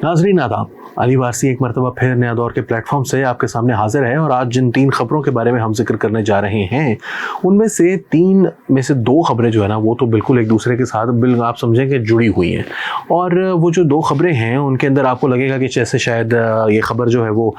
नाज़रीन आदाब, अली वारसी एक मरतबा फिर नया दौर के प्लेटफॉर्म से आपके सामने हाजिर है और आज जिन 3 खबरों के बारे में हम जिक्र करने जा रहे हैं उनमें से 3 में से 2 खबरें जो है ना वो तो बिल्कुल एक दूसरे के साथ बिल्कुल आप समझें कि जुड़ी हुई हैं। और वो जो 2 खबरें हैं उनके अंदर आपको लगेगा कि जैसे शायद ये खबर जो है वो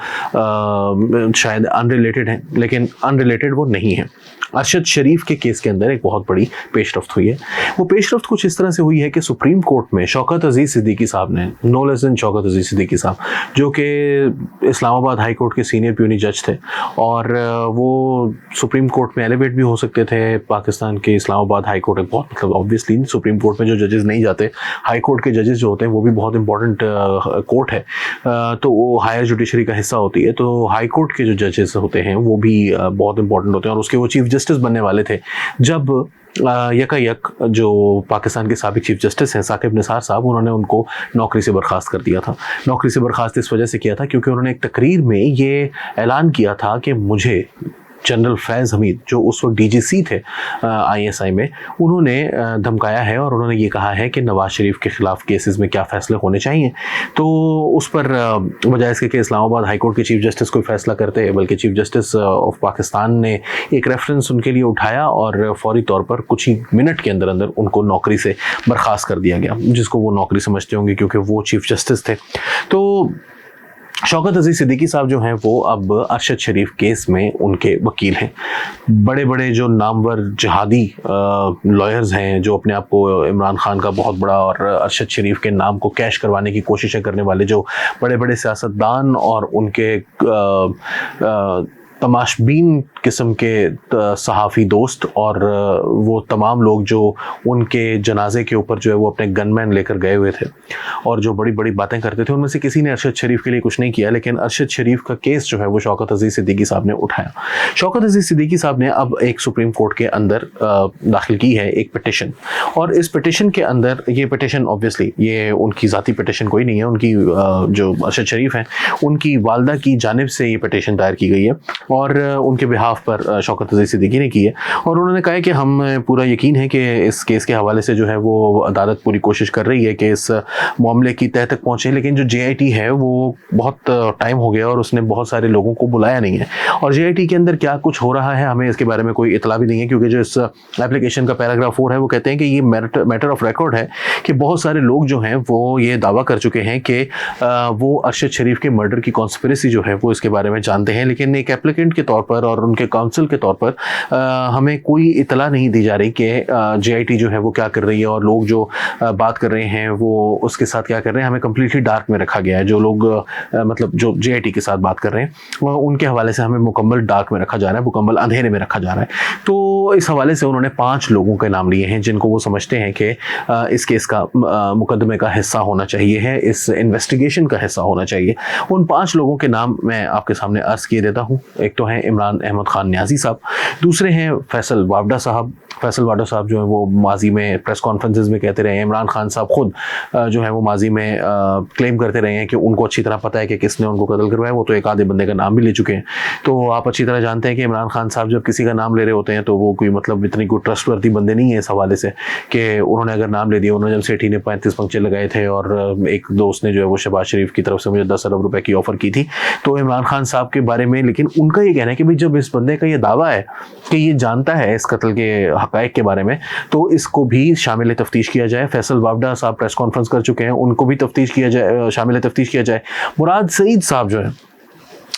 शायद अनरिलेटेड है, लेकिन अनरिलेटेड वो नहीं है। अरशद शरीफ के केस के अंदर एक बहुत बड़ी पेशरफ्त हुई है। वो पेशरफ्त कुछ इस तरह से हुई है कि सुप्रीम कोर्ट में शौकत अजीज़ सिद्दीकी साहब ने, नो लेस देन शौकत अजीज़ सिद्दीकी साहब, जो कि इस्लामाबाद हाई कोर्ट के सीनियर प्यूनी जज थे और वो सुप्रीम कोर्ट में एलिवेट भी हो सकते थे। पाकिस्तान के इस्लामाबाद हाई कोर्ट एक बहुत मतलब ऑब्वियसली सुप्रीम कोर्ट में जो जजेस नहीं जाते, हाई कोर्ट के जजेस जो होते हैं वो भी बहुत इंपॉर्टेंट कोर्ट है, तो वो हायर जुडिशरी का हिस्सा होती है। तो हाई कोर्ट के जो जजेस होते हैं वो भी बहुत इंपॉर्टेंट होते हैं और उसके वो चीफ जस्टिस बनने वाले थे जब यकायक जो पाकिस्तान के साबिक चीफ जस्टिस हैं साकिब निसार साहब, उन्होंने उनको नौकरी से बर्खास्त कर दिया था। नौकरी से बर्खास्त इस वजह से किया था क्योंकि उन्होंने एक तकरीर में ये ऐलान किया था कि मुझे जनरल फैज़ हमीद जो उस वक्त डीजीसी थे आईएसआई में, उन्होंने धमकाया है और उन्होंने ये कहा है कि नवाज शरीफ के ख़िलाफ़ केसेस में क्या फ़ैसले होने चाहिए। तो उस पर बजाय इसके कि इस्लामाबाद हाई कोर्ट के चीफ जस्टिस कोई फ़ैसला करते, बल्कि चीफ जस्टिस ऑफ पाकिस्तान ने एक रेफरेंस उनके लिए उठाया और फौरी तौर पर कुछ ही मिनट के अंदर अंदर उनको नौकरी से बर्खास्त कर दिया गया, जिसको वो नौकरी समझते होंगे क्योंकि वो चीफ जस्टिस थे। तो शौकत अजीज़ सिद्दीकी साहब जो हैं वो अब अरशद शरीफ केस में उनके वकील हैं। बड़े बड़े जो नामवर जिहादी लॉयर्स हैं, जो अपने आप को इमरान खान का बहुत बड़ा और अरशद शरीफ के नाम को कैश करवाने की कोशिशें करने वाले जो बड़े बड़े सियासतदान और उनके तमाशबीन किस्म के सहाफ़ी दोस्त और वो तमाम लोग जो उनके जनाजे के ऊपर जो है वो अपने गनमैन लेकर गए हुए थे और जो बड़ी बड़ी बातें करते थे, उनमें से किसी ने अरशद शरीफ के लिए कुछ नहीं किया, लेकिन अरशद शरीफ का केस जो है वो शौकत अजीज़ सिद्दीकी साहब ने उठाया। शौकत अजीज़ सिद्दीकी साहब ने अब एक सुप्रीम कोर्ट के अंदर दाखिल की है एक पिटिशन, और इस पिटिशन के अंदर ये पिटिशन ऑब्वियसली ये उनकी ज़ाती पिटिशन कोई नहीं है, उनकी जो अरशद शरीफ हैं उनकी वालदा की जानिब से ये पिटिशन दायर की गई है और उनके बिहाफ पर शौकत अजीज़ सिद्दीकी ने की है। और उन्होंने कहा है कि हम पूरा यकीन है कि इस केस के हवाले से जो है वो अदालत पूरी कोशिश कर रही है कि इस मामले की तह तक पहुँचे, लेकिन जो JIT है वो बहुत टाइम हो गया और उसने बहुत सारे लोगों को बुलाया नहीं है और JIT के अंदर क्या कुछ हो रहा है हमें इसके बारे में कोई इतला भी नहीं है, क्योंकि जो इस एप्लीकेशन का पैराग्राफ 4 है वो कहते हैं कि ये मैटर ऑफ रिकॉर्ड है कि बहुत सारे लोग जो हैं वो ये दावा कर चुके हैं कि वो अरशद शरीफ के मर्डर की कॉन्स्पिरेसी जो है वो इसके बारे में जानते हैं, लेकिन एक एप्लीकेंट के तौर पर और उनके काउंसिल के तौर पर हमें कोई इतला नहीं दी जा रही कि JIT जो है वो क्या कर रही है और लोग जो बात कर रहे हैं वो उसके साथ क्या कर रहे हैं। हमें कम्प्लीटली डार्क में रखा गया है, जो लोग मतलब जो JIT के साथ बात कर रहे हैं उनके हवाले से हमें मुकम्मल डार्क में रखा जा रहा है, मुकम्मल अंधेरे में रखा जा रहा है। तो इस हवाले से उन्होंने 5 लोगों के नाम लिए हैं जिनको वो समझते हैं कि इस केस का मुकदमे का हिस्सा होना चाहिए है, इस इन्वेस्टिगेशन का हिस्सा होना चाहिए। उन 5 लोगों के नाम मैं आपके सामने अर्ज किए देता हूँ। एक तो हैं इमरान अहमद खान न्याजी साहब, दूसरे हैं फैसल वावडा साहब। फैसल वावडा साहब जो है वो माजी में प्रेस कॉन्फ्रेंसेस में कहते रहे हैं, इमरान खान साहब खुद जो है वो माजी में क्लेम करते रहे हैं कि उनको अच्छी तरह पता है कि किसने उनको कत्ल करवाया। वो तो एक आधे बंदे का नाम भी ले चुके हैं। तो आप अच्छी तरह जानते हैं कि इमरान खान साहब जब किसी का नाम ले रहे होते हैं तो वो कोई मतलब इतनी कोई ट्रस्टवर्दी बंदे नहीं है इस हवाले से कि उन्होंने अगर नाम ले दिया। उन्होंने जब सेठी ने 35 पंक्चे लगाए थे और एक दोस्त ने जो है वो शहबाज शरीफ की तरफ से मुझे 10 अरब रुपए की ऑफर की थी तो इमरान खान साहब के बारे में, लेकिन उनका ये कहना है कि भाई जब इस बंदे का ये दावा है कि ये जानता है इस कत्ल के हक़ाइक़ के बारे में तो इसको भी शामिल तफ्तीश किया जाए। फैसल वावडा साहब प्रेस कॉन्फ्रेंस कर चुके हैं, उनको भी तफ्तीश किया जाए, शामिल तफ्तीश किया जाए। मुराद सईद साहब जो है,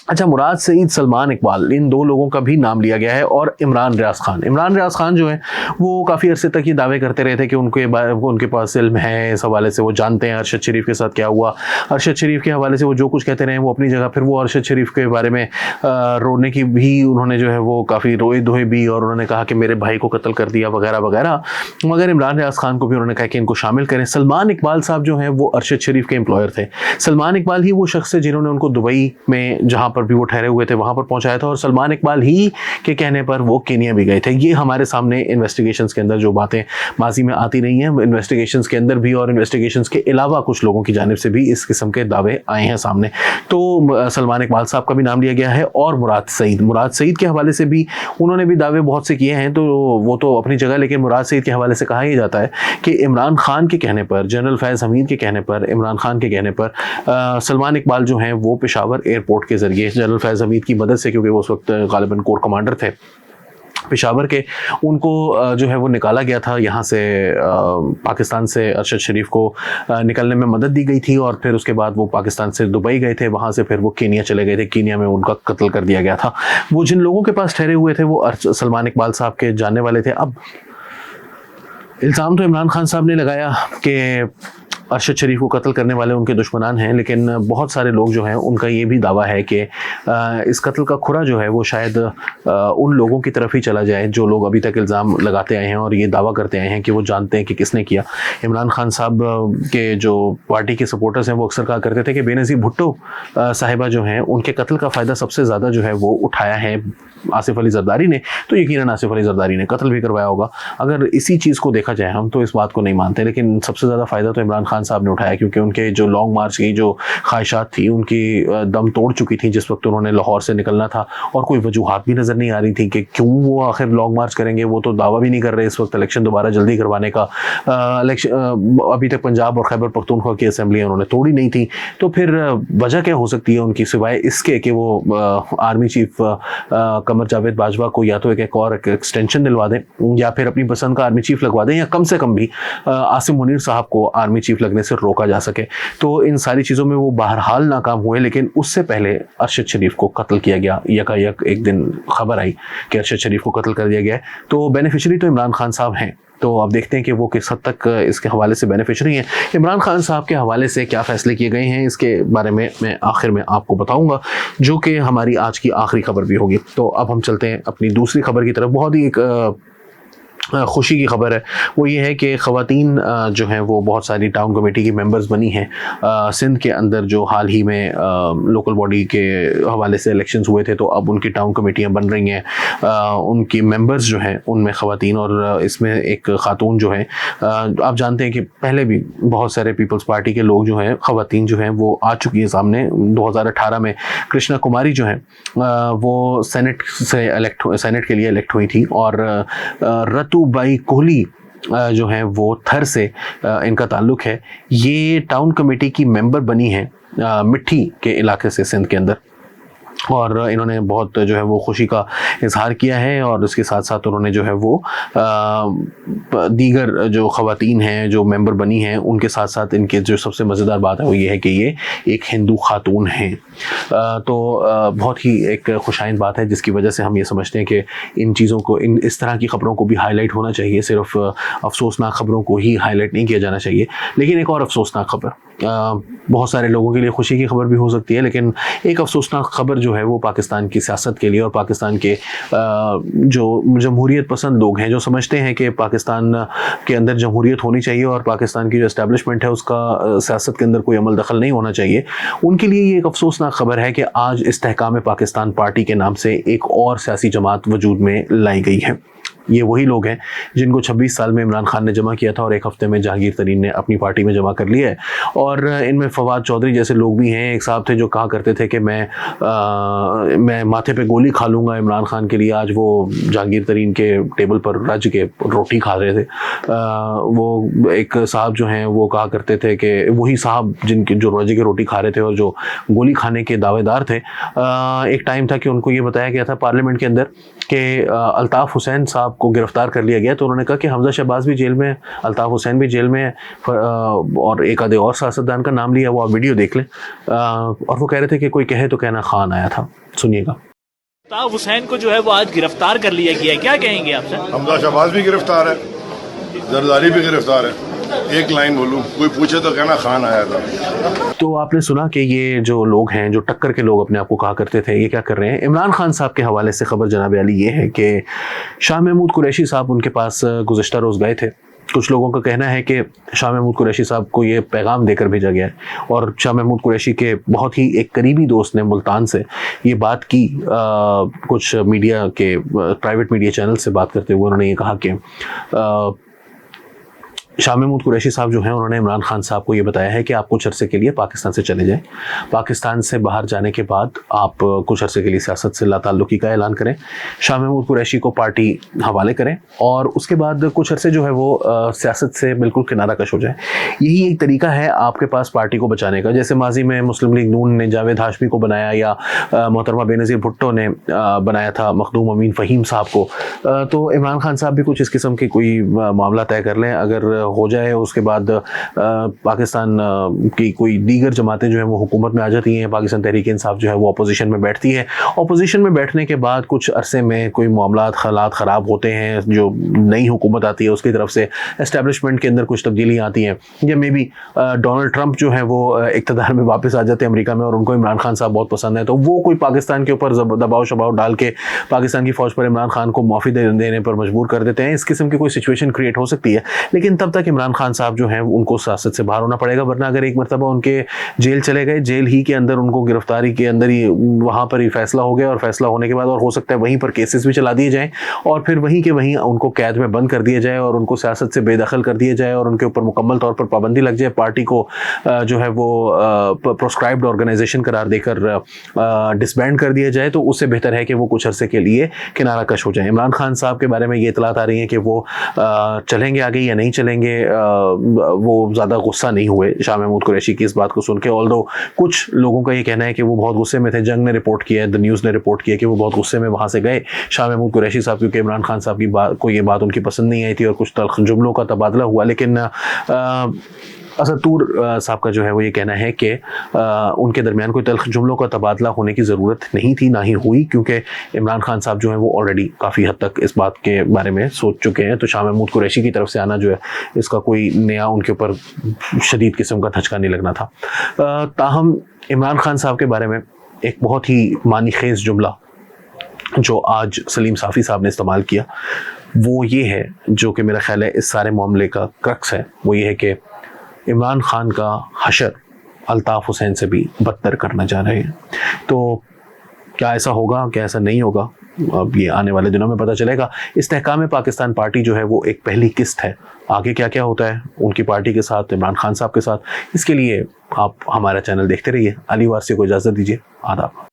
अच्छा मुराद सईद, सलमान इकबाल, इन 2 लोगों का भी नाम लिया गया है और इमरान रियाज खान। इमरान रियाज खान जो है वो काफ़ी अरसे तक ये दावे करते रहे थे कि उनके पास इल्म है इस हवाले से, वो जानते हैं अरशद शरीफ के साथ क्या हुआ। अरशद शरीफ के हवाले से वो जो कुछ कहते रहे वो अपनी जगह, फिर वो अरशद शरीफ के बारे में रोने की भी उन्होंने जो है वो काफ़ी रोए धोए भी और उन्होंने कहा कि मेरे भाई को कत्ल कर दिया वगैरह वगैरह। मगर इमरान रियाज खान को भी उन्होंने कहा कि इनको शामिल करें। सलमान इकबाल साहब जो हैं वो अरशद शरीफ के एम्प्लॉयर थे। सलमान इकबाल ही वो शख्स है जिन्होंने उनको दुबई में, जहाँ पर पर भी वो ठहरे हुए थे वहाँ पर पहुँचाया था, और सलमान इकबाल ही के कहने पर वो केनिया भी गए थे। ये हमारे सामने इन्वेस्टिगेशंस के अंदर जो बातें माजी में आती रही हैं, इन्वेस्टिगेशंस के अंदर भी और इन्वेस्टिगेशंस के अलावा कुछ लोगों की जानिब से भी इस किस्म के दावे आए हैं सामने। तो सलमान इकबाल साहब का भी नाम लिया गया है, और मुराद सईद के हवाले से भी उन्होंने भी दावे बहुत से किए हैं, तो वो तो अपनी जगह, लेकिन मुराद सईद के हवाले से कहा ही जाता है कि इमरान खान के कहने पर, जनरल फैज़ हमीद के कहने पर, इमरान खान के कहने पर सलमान इकबाल जो हैं वो पेशावर एयरपोर्ट के ज़रिए जनरल फैज़ हमीद की मदद से, क्योंकि वो उस वक्त गालिबन कोर कमांडर थे पेशावर के, उनको जो है वो निकाला गया था यहाँ से, पाकिस्तान से अरशद शरीफ को निकलने में मदद दी गई थी, और फिर उसके बाद वो पाकिस्तान से दुबई गए थे, वहाँ से फिर वो कीनिया चले गए थे, कीनिया में उनका कत्ल कर दिया गया था। वो जिन लोगों के पास ठहरे हुए थे वो सलमान इकबाल साहब के जानने वाले थे। अब इल्ज़ाम तो इमरान खान साहब ने लगाया कि अरशद शरीफ को कत्ल करने वाले उनके दुश्मनान हैं, लेकिन बहुत सारे लोग जो हैं उनका ये भी दावा है कि इस कत्ल का खुरा जो है वो शायद उन लोगों की तरफ ही चला जाए जो लोग अभी तक इल्ज़ाम लगाते आए हैं और ये दावा करते आए हैं कि वो जानते हैं कि किसने किया। इमरान खान साहब के जो पार्टी के सपोर्टर्स हैं वो अक्सर कहा करते थे कि बेनज़ीर भुट्टो साहिबा जो हैं उनके कत्ल का फ़ायदा सबसे ज़्यादा जो है वो उठाया है आसिफ अली जरदारी ने, तो यकीनन आसिफ अली जरदारी ने कत्ल भी करवाया होगा। अगर इसी चीज़ को देखा जाए, हम तो इस बात को नहीं मानते, लेकिन सबसे ज़्यादा फ़ायदा तो इमरान खान साहब ने उठाया, क्योंकि उनके जो लॉन्ग मार्च की जो ख्वाहिशात थी उनकी दम तोड़ चुकी थी जिस वक्त उन्होंने लाहौर से निकलना था, और कोई वजूहात भी नज़र नहीं आ रही थी कि क्यों वो आखिर लॉन्ग मार्च करेंगे। वो तो दावा भी नहीं कर रहे इस वक्त इलेक्शन दोबारा जल्दी करवाने का। अभी तक पंजाब और खैबर पख्तूनख्वा की असेंबलियाँ उन्होंने तोड़ी नहीं थी, तो फिर वजह क्या हो सकती है उनकी, सिवाय इसके कि वो आर्मी चीफ कमर जावेद बाजवा को या तो एक और एक्सटेंशन दिलवा दें, या फिर अपनी पसंद का आर्मी चीफ लगवा दें, या कम से कम भी आसिम मुनीर साहब को आर्मी चीफ लगने से रोका जा सके। तो इन सारी चीज़ों में वो बहरहाल नाकाम हुए, लेकिन उससे पहले अरशद शरीफ को कत्ल किया गया। यकायक एक दिन खबर आई कि अरशद शरीफ को कत्ल कर दिया गया है, तो बेनिफिशरी तो इमरान खान साहब हैं। तो अब देखते हैं कि वो किस हद तक इसके हवाले से बेनिफिशरी हैं। इमरान खान साहब के हवाले से क्या फ़ैसले किए गए हैं इसके बारे में मैं आखिर में आपको बताऊंगा, जो कि हमारी आज की आखिरी खबर भी होगी। तो अब हम चलते हैं अपनी दूसरी खबर की तरफ। बहुत ही एक खुशी की खबर है, वो ये है कि ख़वातीन जो हैं वो बहुत सारी टाउन कमेटी की मेंबर्स बनी हैं। सिंध के अंदर जो हाल ही में लोकल बॉडी के हवाले से इलेक्शंस हुए थे, तो अब उनकी टाउन कमेटियां बन रही हैं। उनकी मेंबर्स जो हैं उनमें ख़वातीन, और इसमें एक ख़ातून जो है, आप जानते हैं कि पहले भी बहुत सारे पीपल्स पार्टी के लोग जो हैं, ख़वातीन जो हैं वो आ चुकी हैं सामने। 2018 में कृष्णा कुमारी जो हैं वो सेनेट के लिए इलेक्ट हुई थी, और रतु बाई कोहली जो हैं वो थर से इनका ताल्लुक है। ये टाउन कमेटी की मेंबर बनी है मिट्टी के इलाके से सिंध के अंदर, और इन्होंने बहुत जो है वो खुशी का इजहार किया है, और उसके साथ साथ उन्होंने जो है वो दीगर जो ख़वातीन हैं जो मेंबर बनी हैं उनके साथ साथ इनके जो सबसे मज़ेदार बात है वो ये है कि ये एक हिंदू खातून हैं। तो बहुत ही एक खुशाइंद बात है, जिसकी वजह से हम ये समझते हैं कि इन चीज़ों को, इस तरह की ख़बरों को भी हाईलाइट होना चाहिए। सिर्फ अफसोसनाक ख़बरों को ही हाईलाइट नहीं किया जाना चाहिए। लेकिन एक और अफसोसनाक खबर, बहुत सारे लोगों के लिए खुशी की खबर भी हो सकती है, लेकिन एक अफसोसनाक खबर जो है वो पाकिस्तान की सियासत के लिए और पाकिस्तान के जो जमहूरियत पसंद लोग हैं, जो समझते हैं कि पाकिस्तान के अंदर जमहूरियत होनी चाहिए और पाकिस्तान की जो एस्टेब्लिशमेंट है उसका सियासत के अंदर कोई अमल दखल नहीं होना चाहिए, उनके लिए ये एक अफसोसनाक खबर है कि आज इस्तेहकाम पाकिस्तान पार्टी के नाम से एक और सियासी जमात वजूद में लाई गई है। ये वही लोग हैं जिनको 26 साल में इमरान खान ने जमा किया था और एक हफ्ते में जहांगीर तरीन ने अपनी पार्टी में जमा कर लिया है। और इनमें फवाद चौधरी जैसे लोग भी हैं। एक साहब थे जो कहा करते थे कि मैं माथे पे गोली खा लूँगा इमरान खान के लिए। आज वो जहांगीर तरीन के टेबल पर रज के रोटी खा रहे थे। वो एक साहब जो हैं वो कहा करते थे कि वही साहब जिनके जो रज के रोटी खा रहे थे और जो गोली खाने के दावेदार थे, एक टाइम था कि उनको ये बताया गया था पार्लियामेंट के अंदर कि अल्ताफ़ हुसैन साहब को गिरफ्तार कर लिया गया, तो उन्होंने कहा कि हमजा शहबाज भी जेल में, अल्ताफ़ हुसैन भी जेल में, और एक आधे और सियासतदान का नाम लिया, वो आप वीडियो देख लें। और वो कह रहे थे कि कोई कहे तो कहना खान आया था। सुनिएगा। अल्ताफ़ हुसैन को जो है वो आज गिरफ्तार कर लिया गया है, क्या कहेंगे आपसे? हमजा शहबाज भी गिरफ्तार है, जरदारी भी गिरफ्तार है। एक लाइन बोलूं, कोई पूछे तो कहना खान आया था। तो आपने सुना कि ये जो लोग हैं, जो टक्कर के लोग अपने आप को कहा करते थे, ये क्या कर रहे हैं। इमरान खान साहब के हवाले से खबर जनाब अली ये है कि शाह महमूद कुरैशी साहब उनके पास गुज़श्ता रोज़ गए थे कुछ लोगों का कहना है कि शाह महमूद कुरैशी साहब को ये पैगाम देकर भेजा गया है और शाह महमूद कुरैशी के बहुत ही एक करीबी दोस्त ने मुल्तान से ये बात की, कुछ मीडिया के प्राइवेट मीडिया चैनल से बात करते हुए उन्होंने ये कहा कि शाह महमूद कुरैशी साहब जो हैं उन्होंने इमरान खान साहब को ये बताया है कि आप कुछ अरसे के लिए पाकिस्तान से चले जाएं, पाकिस्तान से बाहर जाने के बाद आप कुछ अरसे के लिए सियासत से लाताल्लुकी का ऐलान करें, शाह महमूद कुरैशी को पार्टी हवाले करें और उसके बाद कुछ अरसे जो है वो सियासत से बिल्कुल किनारा कश हो जाए। यही एक तरीका है आपके पास पार्टी को बचाने का। जैसे माजी में मुस्लिम लीग नून ने जावेद हाशमी को बनाया या मोहतरमा बेनज़ीर भुट्टो ने बनाया था मखदूम अमीन फ़हीम साहब को, तो इमरान खान साहब भी कुछ इस किस्म की कोई मामला तय कर लें, अगर हो जाए उसके बाद पाकिस्तान की कोई दीगर जमातें जो है वो हुकूमत में आ जाती हैं, पाकिस्तान तहरीक इंसाफ जो है वो अपोजिशन में बैठती है, अपोजिशन में बैठने के बाद कुछ अरसे में कोई मामलात हालात ख़राब होते हैं, जो नई हुकूमत आती है उसकी तरफ से एस्टेब्लिशमेंट के अंदर कुछ तब्दीलियाँ आती हैं, या मे बी डोनाल्ड ट्रंप जो है वो इक़्तिदार में वापस आ जाते हैं अमेरिका में और उनको इमरान खान साहब बहुत पसंद है, तो वो कोई पाकिस्तान के ऊपर दबाव शबाव डाल के पाकिस्तान की फ़ौज पर इमरान खान को माफ़ी देने पर मजबूर कर देते हैं। इस किस्म की कोई सिचुएशन क्रिएट हो सकती है, लेकिन तब तक इमरान खान साहब जो हैं उनको सियासत से बाहर होना पड़ेगा, वरना अगर एक मरतबा उनके जेल चले गए, जेल ही के अंदर उनको गिरफ्तारी के अंदर ही वहाँ पर ही फैसला हो गया और फैसला होने के बाद और हो सकता है वहीं पर केसेस भी चला दिए जाएँ और फिर वहीं के वहीं उनको कैद में बंद कर दिया जाए और उनको सियासत से बेदखल कर दिया जाए और उनके ऊपर मुकम्मल तौर पर पाबंदी लग जाए, पार्टी को जो है वो प्रोस्क्राइब्ड ऑर्गेनाइजेशन करार देकर डिसबैंड कर दिया जाए, तो उससे बेहतर है कि वो कुछ अरसे के लिए किनारा कश हो जाए। इमरान खान साहब के बारे में ये इतलात आ रही हैं कि वो चलेंगे आगे या नहीं चलेंगे, वो ज़्यादा गुस्सा नहीं हुए शाह महमूद कुरैशी की इस बात को सुन के, ऑल्दो कुछ लोगों का ये कहना है कि वो बहुत गुस्से में थे। जंग ने रिपोर्ट किया है, द न्यूज़ ने रिपोर्ट किया कि वो बहुत गुस्से में वहाँ से गए शाह महमूद कुरैशी साहब, क्योंकि इमरान खान साहब की बात को ये बात उनकी पसंद नहीं आई थी और कुछ तल्ख जुमलों का तबादला हुआ। लेकिन असद तूर साहब का जो है वो ये कहना है कि उनके दरमियान कोई तल्ख जुमलों का तबादला होने की ज़रूरत नहीं थी, ना ही हुई, क्योंकि इमरान खान साहब जो है वो ऑलरेडी काफ़ी हद तक इस बात के बारे में सोच चुके हैं। तो शाह महमूद कुरैशी की तरफ से आना जो है इसका कोई नया उनके ऊपर शदीद किस्म का धचका नहीं लगना था। ताहम इमरान खान साहब के बारे में एक बहुत ही मानी खेज़ जुमला जो आज सलीम साफ़ी साहब ने इस्तेमाल किया वो ये है, जो कि मेरा ख्याल है इस सारे मामले का क्रक्स है, वो ये है कि इमरान खान का हशर अल्ताफ़ हुसैन से भी बदतर करना चाह रहे हैं। तो क्या ऐसा होगा, क्या ऐसा नहीं होगा, अब ये आने वाले दिनों में पता चलेगा। इस्तेहकाम पाकिस्तान पार्टी जो है वो एक पहली किस्त है, आगे क्या क्या होता है उनकी पार्टी के साथ, इमरान खान साहब के साथ, इसके लिए आप हमारा चैनल देखते रहिए। अली वारसी को इजाज़त दीजिए, आदाब।